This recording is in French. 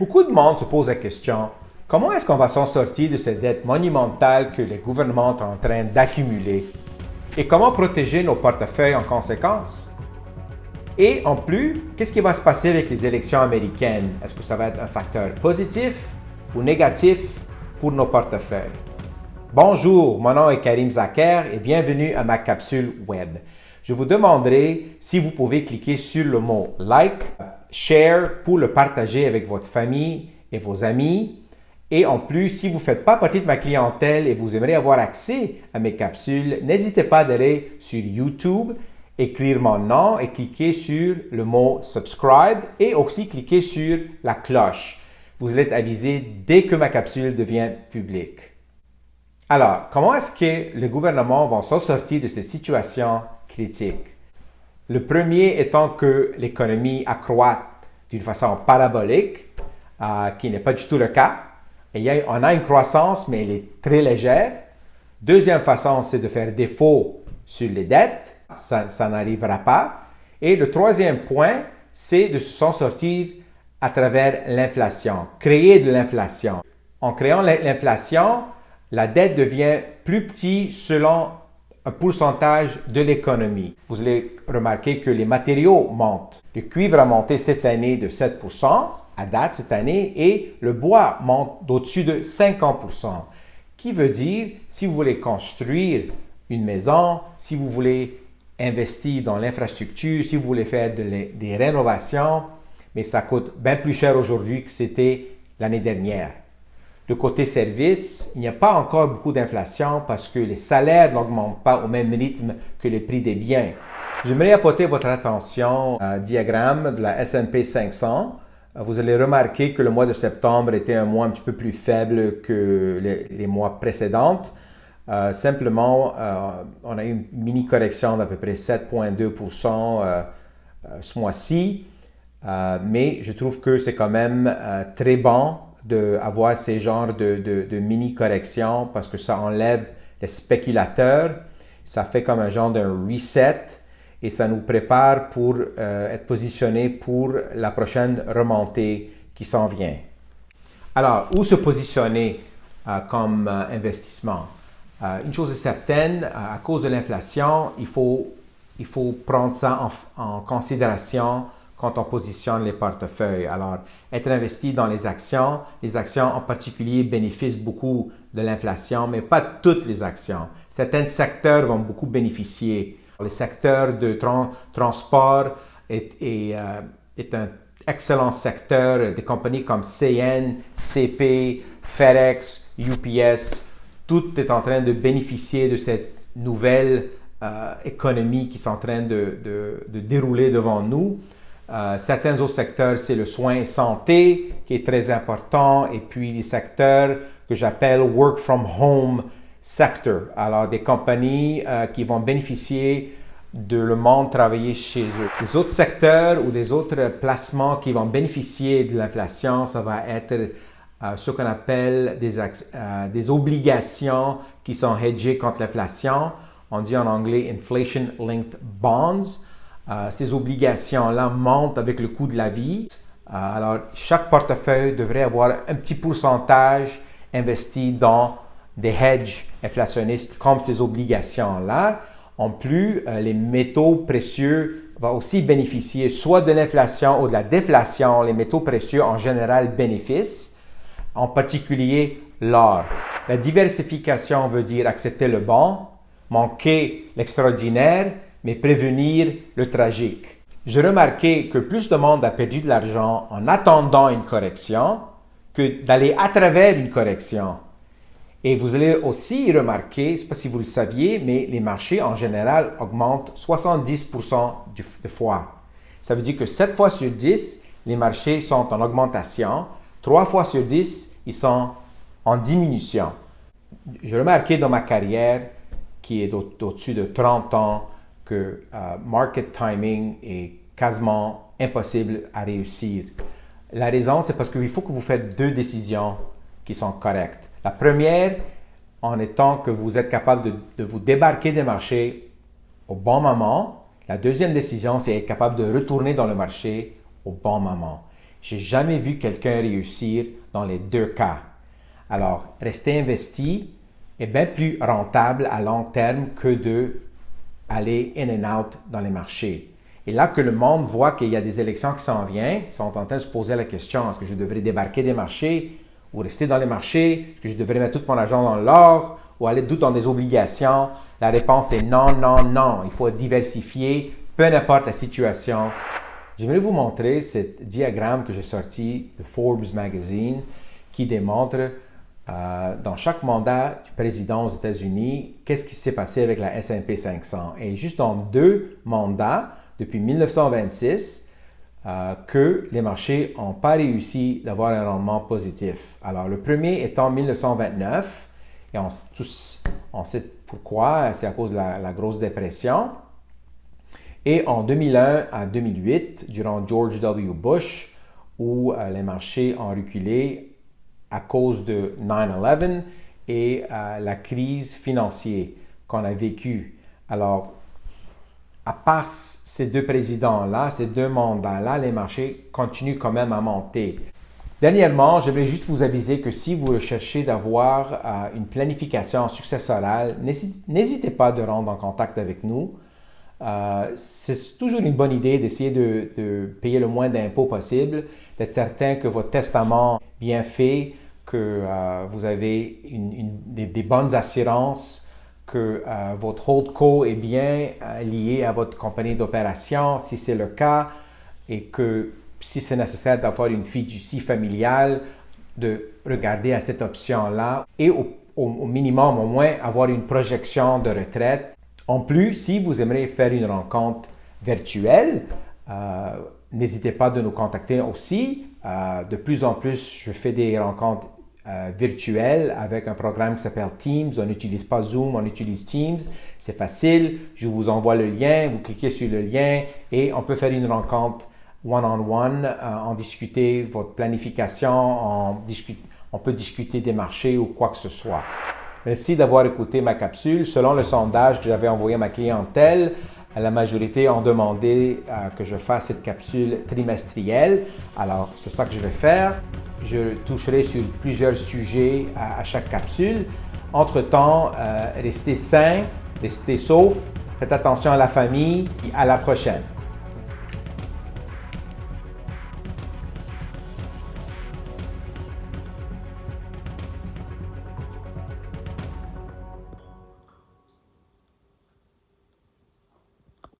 Beaucoup de monde se pose la question, comment est-ce qu'on va s'en sortir de cette dette monumentale que les gouvernements sont en train d'accumuler? Et comment protéger nos portefeuilles en conséquence? Et en plus, qu'est-ce qui va se passer avec les élections américaines? Est-ce que ça va être un facteur positif ou négatif pour nos portefeuilles? Bonjour, mon nom est Karim Zaker et bienvenue à ma capsule web. Je vous demanderai si vous pouvez cliquer sur le mot like, share pour le partager avec votre famille et vos amis. Et en plus, si vous ne faites pas partie de ma clientèle et vous aimeriez avoir accès à mes capsules, n'hésitez pas d'aller sur YouTube, écrire mon nom et cliquer sur le mot subscribe et aussi cliquer sur la cloche. Vous allez être avisé dès que ma capsule devient publique. Alors, comment est-ce que les gouvernements vont s'en sortir de cette situation critique? Le premier étant que l'économie accroît d'une façon parabolique, qui n'est pas du tout le cas. Et on a une croissance, mais elle est très légère. Deuxième façon, c'est de faire défaut sur les dettes. Ça n'arrivera pas. Et le troisième point, c'est de s'en sortir à travers l'inflation, créer de l'inflation. En créant l'inflation, la dette devient plus petite selon un pourcentage de l'économie. Vous allez remarquer que les matériaux montent. Le cuivre a monté cette année de 7% à date cette année et le bois monte d'au-dessus de 50%. Qui veut dire, si vous voulez construire une maison, si vous voulez investir dans l'infrastructure, si vous voulez faire des rénovations, mais ça coûte bien plus cher aujourd'hui que c'était l'année dernière. Le côté service, il n'y a pas encore beaucoup d'inflation parce que les salaires n'augmentent pas au même rythme que les prix des biens. J'aimerais apporter votre attention au diagramme de la S&P 500. Vous allez remarquer que le mois de septembre était un mois un petit peu plus faible que les mois précédents. Simplement, on a eu une mini-correction d'à peu près 7,2% ce mois-ci. Mais je trouve que c'est quand même très bon d'avoir ces genres de mini-corrections parce que ça enlève les spéculateurs, ça fait comme un genre d'un reset et ça nous prépare pour être positionnés pour la prochaine remontée qui s'en vient. Alors, où se positionner comme investissement? Une chose est certaine, à cause de l'inflation, il faut prendre ça en considération quand on positionne les portefeuilles. Alors, être investi dans les actions en particulier bénéficient beaucoup de l'inflation, mais pas toutes les actions. Certains secteurs vont beaucoup bénéficier. Le secteur de transport est un excellent secteur. Des compagnies comme CN, CP, FedEx, UPS, tout est en train de bénéficier de cette nouvelle économie qui est en train de dérouler devant nous. Certains autres secteurs, c'est le soin et santé qui est très important et puis les secteurs que j'appelle work from home sector. Alors, des compagnies qui vont bénéficier de le monde travailler chez eux. Les autres secteurs ou des autres placements qui vont bénéficier de l'inflation, ça va être ce qu'on appelle des obligations qui sont hedgées contre l'inflation. On dit en anglais Inflation Linked Bonds. Ces obligations-là montent avec le coût de la vie. Alors, chaque portefeuille devrait avoir un petit pourcentage investi dans des hedges inflationnistes comme ces obligations-là. En plus, les métaux précieux vont aussi bénéficier soit de l'inflation ou de la déflation. Les métaux précieux en général bénéficient, en particulier l'or. La diversification veut dire accepter le bon, manquer l'extraordinaire, mais prévenir le tragique. J'ai remarqué que plus de monde a perdu de l'argent en attendant une correction que d'aller à travers une correction. Et vous allez aussi remarquer, je ne sais pas si vous le saviez, mais les marchés en général augmentent 70% de fois. Ça veut dire que 7 fois sur 10, les marchés sont en augmentation. 3 fois sur 10, ils sont en diminution. J'ai remarqué dans ma carrière, qui est au-dessus de 30 ans, que market timing est quasiment impossible à réussir. La raison, c'est parce qu'il faut que vous faites 2 décisions qui sont correctes. La première, en étant que vous êtes capable de vous débarquer des marchés au bon moment. La deuxième décision, c'est être capable de retourner dans le marché au bon moment. J'ai jamais vu quelqu'un réussir dans les deux cas. Alors, rester investi est bien plus rentable à long terme que de aller in and out dans les marchés. Et là que le monde voit qu'il y a des élections qui s'en viennent, ils sont en train de se poser la question, est-ce que je devrais débarquer des marchés ou rester dans les marchés? Est-ce que je devrais mettre tout mon argent dans l'or ou aller tout dans des obligations? La réponse est non, non, non. Il faut diversifier, peu importe la situation. J'aimerais vous montrer ce diagramme que j'ai sorti de Forbes Magazine qui démontre dans chaque mandat du président aux États-Unis, qu'est-ce qui s'est passé avec la S&P 500. Et juste dans 2 mandats, depuis 1926, que les marchés n'ont pas réussi d'avoir un rendement positif. Alors, le premier étant 1929, et on sait pourquoi, c'est à cause de la grosse dépression. Et en 2001 à 2008, durant George W. Bush, où les marchés ont reculé à cause de 9/11 et la crise financière qu'on a vécue. Alors, à part ces 2 présidents-là, ces 2 mandats-là, les marchés continuent quand même à monter. Dernièrement, j'aimerais juste vous aviser que si vous recherchez d'avoir une planification successorale, n'hésitez pas de rendre en contact avec nous. C'est toujours une bonne idée d'essayer de payer le moins d'impôts possible, d'être certain que votre testament est bien fait, que vous avez des bonnes assurances, que votre holdco est bien lié à votre compagnie d'opération, si c'est le cas, et que si c'est nécessaire d'avoir une fiducie familiale, de regarder à cette option-là et au minimum, au moins, avoir une projection de retraite. En plus, si vous aimeriez faire une rencontre virtuelle, n'hésitez pas de nous contacter aussi. De plus en plus, je fais des rencontres virtuelles avec un programme qui s'appelle Teams. On n'utilise pas Zoom, on utilise Teams. C'est facile. Je vous envoie le lien, vous cliquez sur le lien et on peut faire une rencontre one-on-one, en discuter votre planification, on peut discuter des marchés ou quoi que ce soit. Merci d'avoir écouté ma capsule. Selon le sondage que j'avais envoyé à ma clientèle, la majorité ont demandé que je fasse cette capsule trimestrielle. Alors, c'est ça que je vais faire. Je toucherai sur plusieurs sujets à chaque capsule. Entre-temps, restez sains, restez saufs, faites attention à la famille et à la prochaine.